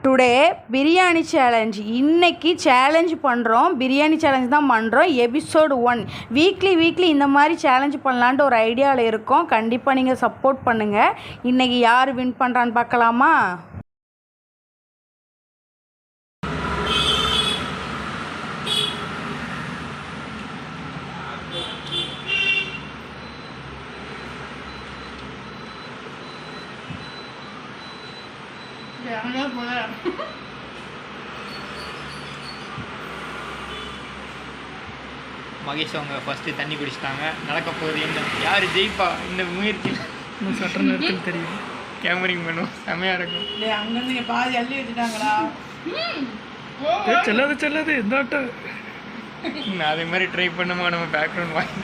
Today biryani challenge. இன்றைக்கி challenge பண்ணுறோம், biryani challenge தான் பண்ணுறோம். எபிசோடு 1. வீக்லி இந்த மாதிரி சேலஞ்ச் பண்ணலான்ட்டு ஒரு ஐடியாவில் இருக்கோம். கண்டிப்பாக நீங்கள் சப்போர்ட் பண்ணுங்கள். இன்றைக்கி யார் வின் பண்ணுறான்னு பார்க்கலாமா? மகேஷ் அவங்க ஃபஸ்ட்டு தண்ணி குடிச்சிட்டாங்க. நடக்க போகுது என்ன, யார் ஜெயிப்பா இந்த முயற்சி சட்டம் இருக்குன்னு தெரியும். கேமரிங் பண்ணுவோம், செம்மையாக இருக்கும். அங்கேருந்து பாதி அள்ளி வச்சுட்டாங்களா? செல்லாது இந்த நான் அதே மாதிரி ட்ரை பண்ணுமா நம்ம பேக்ரவுண்ட் வாங்கி.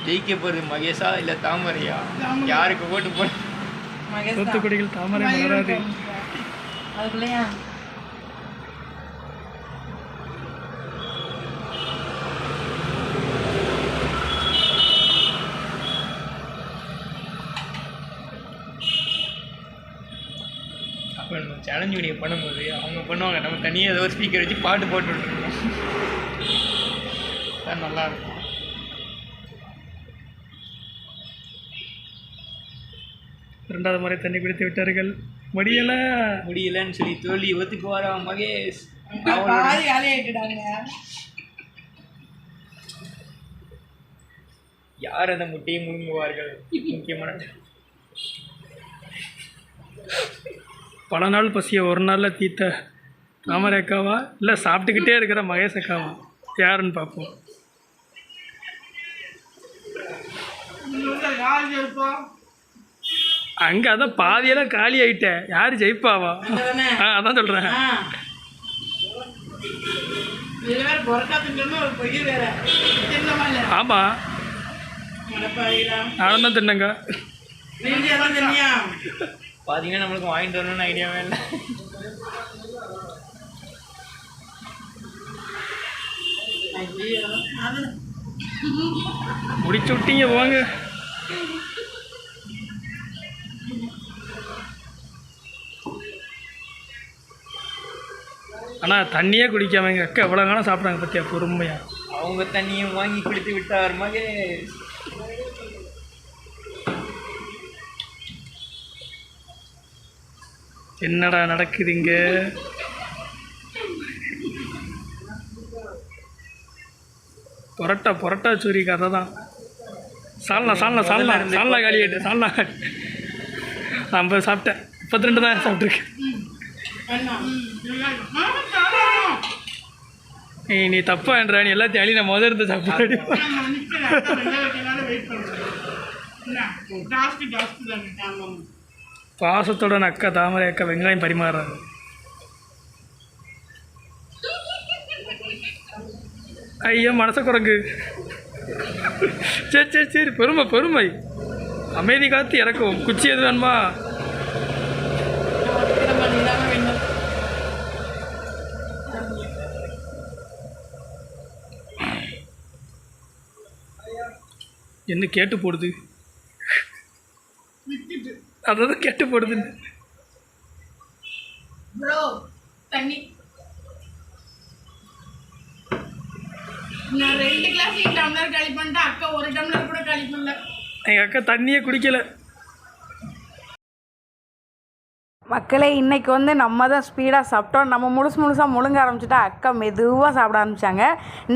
ஜெயிக்க போகிறது மகேஷா இல்லை தாமரையா? யாருக்கு ஓட்டு போட? தூத்துக்குடியில் தாமரை வளராது. அதுக்குள்ளேயா அப்போ நம்ம சேலஞ்ச் வீடியோ பண்ணும்போது அவங்க பண்ணுவாங்க, நம்ம தனியாக ஏதோ ஒரு ஸ்பீக்கர் வச்சு பாட்டு போட்டு விட்டுருக்கோம். அது நல்லாயிருக்கும். இரண்டாவது முறை தண்ணி குடித்து விட்டார்கள். முடியலன்னு சொல்லி தோல்வி ஒத்துக்கு வரா மகேஷ். பாதி வேலையை ஆயிட்டுட்டாங்க. யார் அந்த முட்டையை முழுங்குவார்கள்? முக்கியமான பல நாள் பசிய ஒரு நாளில் தீத்த தாமரை அக்காவா இல்லை சாப்பிட்டுக்கிட்டே இருக்கிற மகேஷ் அக்காவா? யாருன்னு பார்ப்போம். அங்கே அதான் பாதியெல்லாம் காலி ஆகிட்டேன். யார் ஜெயிப்பாவா? அதான் சொல்கிறேன். ஆமாம், நானும் தான் தின்னங்க. பார்த்தீங்கன்னா நம்மளுக்கு வாங்கிட்டு வரணும்னு ஐடியாவே இல்லை. முடிச்சு விட்டீங்க போங்க. ஆனால் தண்ணியே குடிக்காம எங்கள் அக்கா எவ்வளோ காலம் சாப்பிட்றாங்க பற்றியா பொறுமையா. அவங்க தண்ணியும் வாங்கி குடித்து விட்டார் மகேஷ். என்னடா நடக்குது இங்கே? பொரட்டா சூரி கதை தான். சால்னா காலி ஆகிட்டு. சால்னா நான் சாப்பிட்டேன். 32 தான் சாப்பிட்ருக்கேன். நீ தப்பா என்ற நீ எல்லாத்தையும் அழி நான் முதல் இருந்து சாப்பிட. பாசத்தோட அக்கா தாமரை அக்கா வெங்காயம் பரிமாறுறாங்க. ஐயோ மனச குரங்கு. சரி பொறுமை அமைதி காத்து இறக்கும். குச்சி எது வேணுமா? என்ன கேட்டு போடுது? அதான் கேட்டு போடுது. தண்ணி நான் 2 கிளாஸ் டம்ளர் காலி பண்ணிட்டேன். அக்கா 1 டம்ளர் கூட காலி பண்ணல. எங்கள் அக்கா தண்ணியே குடிக்கல. மக்களே, இன்றைக்கி நம்ம தான் ஸ்பீடாக சாப்பிட்டோம். நம்ம முழுசாக முழுங்க ஆரம்பிச்சிட்டா அக்கா மெதுவாக சாப்பிட ஆரம்பித்தாங்க.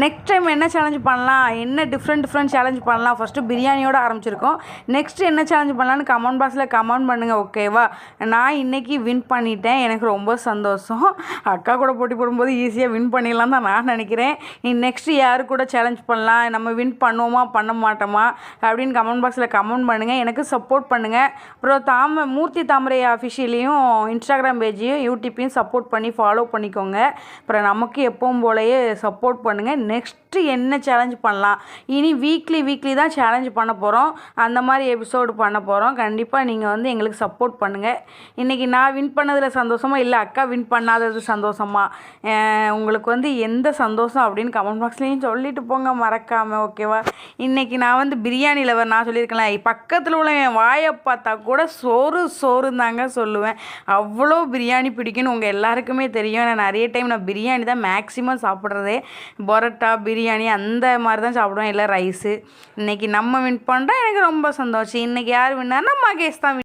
நெக்ஸ்ட் டைம் என்ன சேலஞ்ச் பண்ணலாம், என்ன டிஃப்ரெண்ட் சேலஞ்ச் பண்ணலாம்? ஃபஸ்ட்டு பிரியாணியோடு ஆரம்பிச்சிருக்கோம். நெக்ஸ்ட்டு என்ன சேலஞ்ச் பண்ணலான்னு கமெண்ட் பாக்ஸில் கமெண்ட் பண்ணுங்கள், ஓகேவா? நான் இன்றைக்கி வின் பண்ணிட்டேன், எனக்கு ரொம்ப சந்தோஷம். அக்கா கூட போட்டி போடும்போது ஈஸியாக வின் பண்ணிடலாம் தான் நான் நினைக்கிறேன். நெக்ஸ்ட்டு யாரு கூட சேலஞ்ச் பண்ணலாம், நம்ம வின் பண்ணுவோமா பண்ண மாட்டோமா அப்படின்னு கமெண்ட் பாக்ஸில் கமெண்ட் பண்ணுங்கள். எனக்கு சப்போர்ட் பண்ணுங்கள். அப்புறம் மூர்த்தி தாமரை ஆஃபிஷியலையும் இன்ஸ்டாகிராம் பேஜையும் யூடியூப்பையும் சப்போர்ட் பண்ணி ஃபாலோ பண்ணிக்கோங்க. அப்புறம் நமக்கு எப்பவும் போலயே சப்போர்ட் பண்ணுங்கள். நெக்ஸ்ட் நெக்ஸ்ட்டு என்ன சேலஞ்ச் பண்ணலாம். இனி வீக்லி தான் சேலஞ்ச் பண்ண போகிறோம். அந்த மாதிரி எபிசோடு பண்ண போகிறோம். கண்டிப்பாக நீங்கள் வந்து எங்களுக்கு சப்போர்ட் பண்ணுங்கள். இன்றைக்கி நான் வின் பண்ணதில் சந்தோஷமா இல்லை அக்கா வின் பண்ணாதது சந்தோஷமா, உங்களுக்கு வந்து எந்த சந்தோஷம் அப்படின்னு கமெண்ட் பாக்ஸ்லேயும் சொல்லிட்டு போங்க மறக்காமல். ஓகேவா? இன்றைக்கி நான் வந்து பிரியாணி லவர். நான் சொல்லியிருக்கலாம் பக்கத்தில் உள்ள என் வாயை பார்த்தா கூட சோறு தாங்க சொல்லுவேன். அவ்வளோ பிரியாணி பிடிக்குன்னு உங்கள் எல்லாருக்குமே தெரியும். நான் நிறைய டைம் நான் பிரியாணி தான் மேக்ஸிமம் சாப்பிட்றதே. பரோட்டா பிரியாணி அந்த மாதிரி தான் சாப்பிடுவேன், இல்லை ரைஸு. இன்றைக்கி நம்ம வின் பண்ணுறோம், எனக்கு ரொம்ப சந்தோஷம். இன்றைக்கி யார் வின்னார்னா மகேஷ் தான்